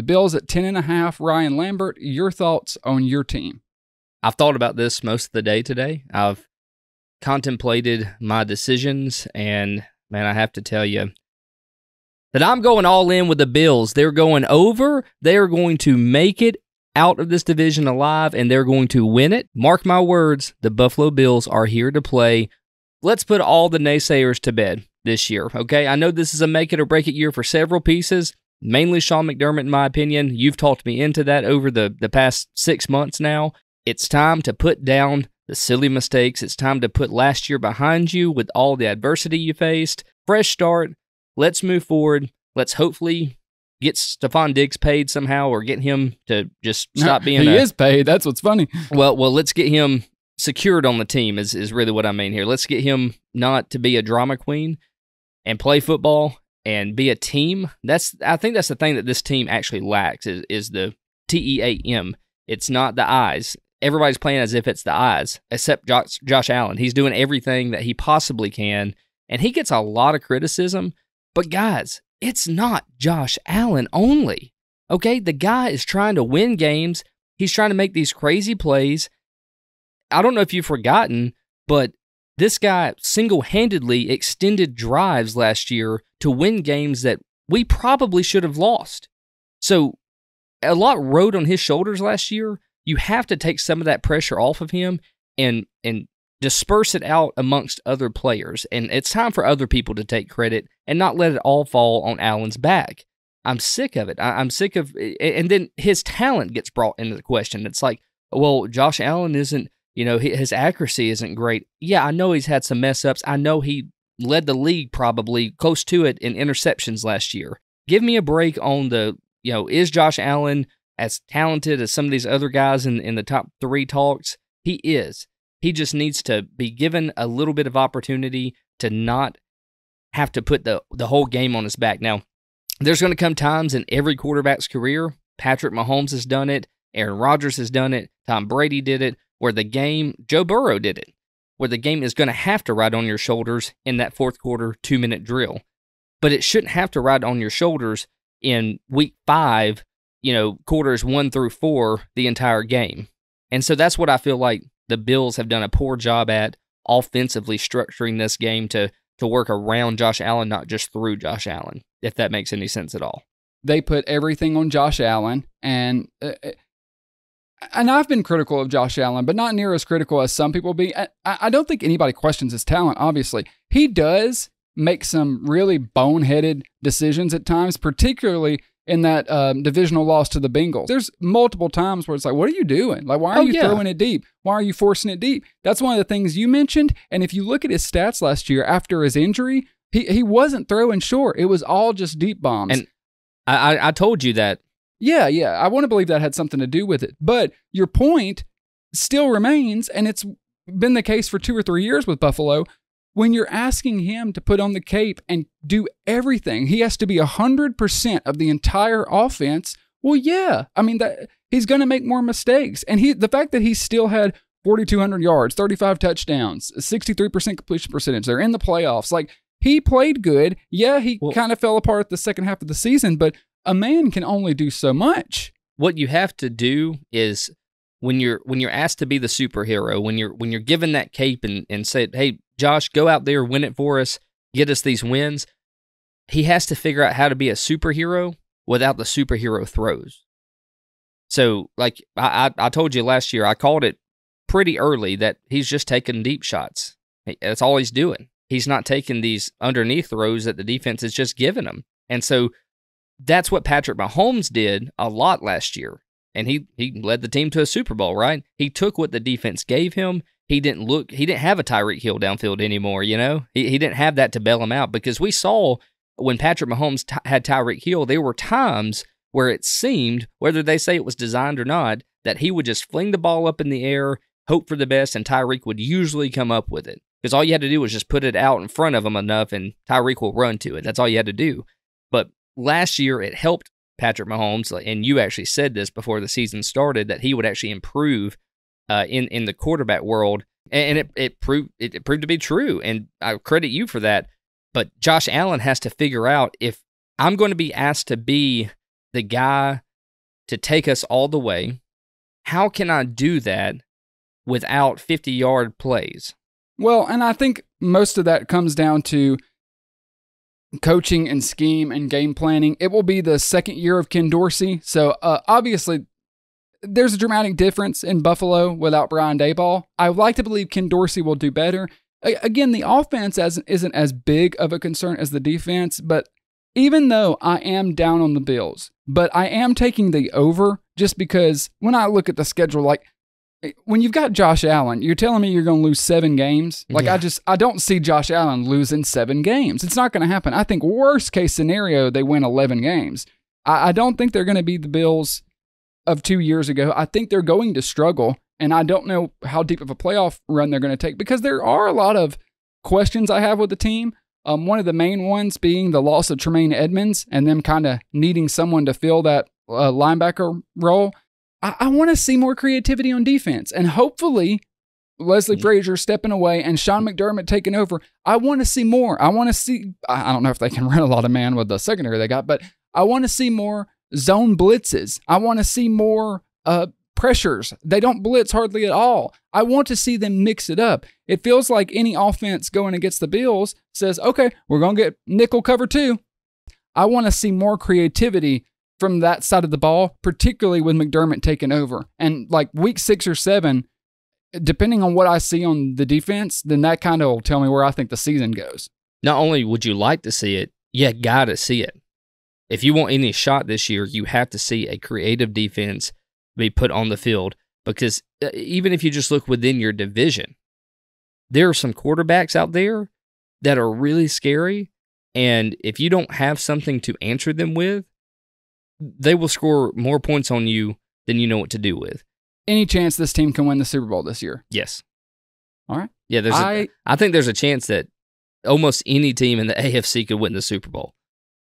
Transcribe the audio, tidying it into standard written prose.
Bills at 10.5, Ryan Lambert, your thoughts on your team? I've thought about this most of the day today. I've contemplated my decisions, and man, I have to tell you that I'm going all in with the Bills. They're going over. They are going to make it out of this division alive, and they're going to win it. Mark my words, the Buffalo Bills are here to play. Let's put all the naysayers to bed this year, okay? I know this is a make-it-or-break-it year for several pieces, mainly Sean McDermott, in my opinion. You've talked me into that over the past 6 months now. It's time to put down the silly mistakes. It's time to put last year behind you with all the adversity you faced. Fresh start. Let's move forward. Let's hopefully get Stephon Diggs paid somehow, or get him to just stop being He is paid. That's what's funny. Well, let's get him secured on the team is really what I mean here. Let's get him not to be a drama queen and play football and be a team. I think that's the thing that this team actually lacks is the TEAM. It's not the I's. Everybody's playing as if it's the I's, except Josh Allen. He's doing everything that he possibly can, and he gets a lot of criticism. But guys, it's not Josh Allen only, okay? The guy is trying to win games. He's trying to make these crazy plays. I don't know if you've forgotten, but this guy single-handedly extended drives last year to win games that we probably should have lost. So a lot rode on his shoulders last year. You have to take some of that pressure off of him and disperse it out amongst other players. And it's time for other people to take credit and not let it all fall on Allen's back. I'm sick of it. I'm sick of it. And then his talent gets brought into the question. It's like, well, Josh Allen isn't, his accuracy isn't great. Yeah, I know he's had some mess-ups. I know he led the league probably close to it in interceptions last year. Give me a break on is Josh Allen as talented as some of these other guys in the top 3 talks? He is. He just needs to be given a little bit of opportunity to not have to put the whole game on his back. Now, there's going to come times in every quarterback's career. Patrick Mahomes has done it. Aaron Rodgers has done it. Tom Brady did it. Joe Burrow did it, where the game is going to have to ride on your shoulders in that fourth quarter 2-minute drill. But it shouldn't have to ride on your shoulders in week 5, quarters 1 through 4, the entire game. And so that's what I feel like the Bills have done a poor job at offensively structuring this game to work around Josh Allen, not just through Josh Allen, if that makes any sense at all. They put everything on Josh Allen, and I've been critical of Josh Allen, but not near as critical as some people be. I don't think anybody questions his talent, obviously. He does make some really boneheaded decisions at times, particularly in that divisional loss to the Bengals. There's multiple times where it's like, what are you doing? Like, why are you throwing it deep? Why are you forcing it deep? That's one of the things you mentioned. And if you look at his stats last year after his injury, he wasn't throwing short. It was all just deep bombs. And I told you that. Yeah. I want to believe that had something to do with it. But your point still remains, and it's been the case for 2 or 3 years with Buffalo. When you're asking him to put on the cape and do everything, he has to be 100% of the entire offense. Well, yeah. I mean, he's going to make more mistakes. And the fact that he still had 4,200 yards, 35 touchdowns, 63% completion percentage, they're in the playoffs. Like, he played good. Yeah, he kind of fell apart the second half of the season, but a man can only do so much. What you have to do is when you're asked to be the superhero, when you're given that cape and said, hey, Josh, go out there, win it for us, get us these wins, he has to figure out how to be a superhero without the superhero throws. So, like I told you last year, I called it pretty early that he's just taking deep shots. That's all he's doing. He's not taking these underneath throws that the defense is just giving him. And so that's what Patrick Mahomes did a lot last year. And he led the team to a Super Bowl, right? He took what the defense gave him. He didn't have a Tyreek Hill downfield anymore, He didn't have that to bail him out, because we saw when Patrick Mahomes had Tyreek Hill, there were times where it seemed, whether they say it was designed or not, that he would just fling the ball up in the air, hope for the best, and Tyreek would usually come up with it. Because all you had to do was just put it out in front of him enough, and Tyreek will run to it. That's all you had to do. But last year, it helped Patrick Mahomes, and you actually said this before the season started, that he would actually improve in the quarterback world, and it proved to be true, and I credit you for that. But Josh Allen has to figure out, if I'm going to be asked to be the guy to take us all the way. How can I do that without 50-yard plays? Well, and I think most of that comes down to coaching and scheme and game planning. It will be the second year of Ken Dorsey. So obviously, there's a dramatic difference in Buffalo without Brian Daboll. I would like to believe Ken Dorsey will do better. Again, the offense isn't as big of a concern as the defense, but even though I am down on the Bills, but I am taking the over just because when I look at the schedule, like when you've got Josh Allen, you're telling me you're going to lose 7 games? Like, Yeah. I don't see Josh Allen losing 7 games. It's not going to happen. I think worst case scenario, they win 11 games. I don't think they're going to be the Bills of 2 years ago. I think they're going to struggle, and I don't know how deep of a playoff run they're going to take because there are a lot of questions I have with the team. One of the main ones being the loss of Tremaine Edmonds and them kind of needing someone to fill that linebacker role. I want to see more creativity on defense, and hopefully Leslie Frazier stepping away and Sean McDermott taking over. I want to see more. I want to see, I don't know if they can run a lot of man with the secondary they got, but I want to see more zone blitzes. I want to see more pressures. They don't blitz hardly at all. I want to see them mix it up. It feels like any offense going against the Bills says, okay, we're going to get nickel cover 2. I want to see more creativity from that side of the ball, particularly with McDermott taking over. And like week 6 or 7, depending on what I see on the defense, then that kind of will tell me where I think the season goes. Not only would you like to see it, you got to see it. If you want any shot this year, you have to see a creative defense be put on the field, because even if you just look within your division, there are some quarterbacks out there that are really scary, and if you don't have something to answer them with, they will score more points on you than you know what to do with. Any chance this team can win the Super Bowl this year? Yes. All right. Yeah, I think there's a chance that almost any team in the AFC could win the Super Bowl.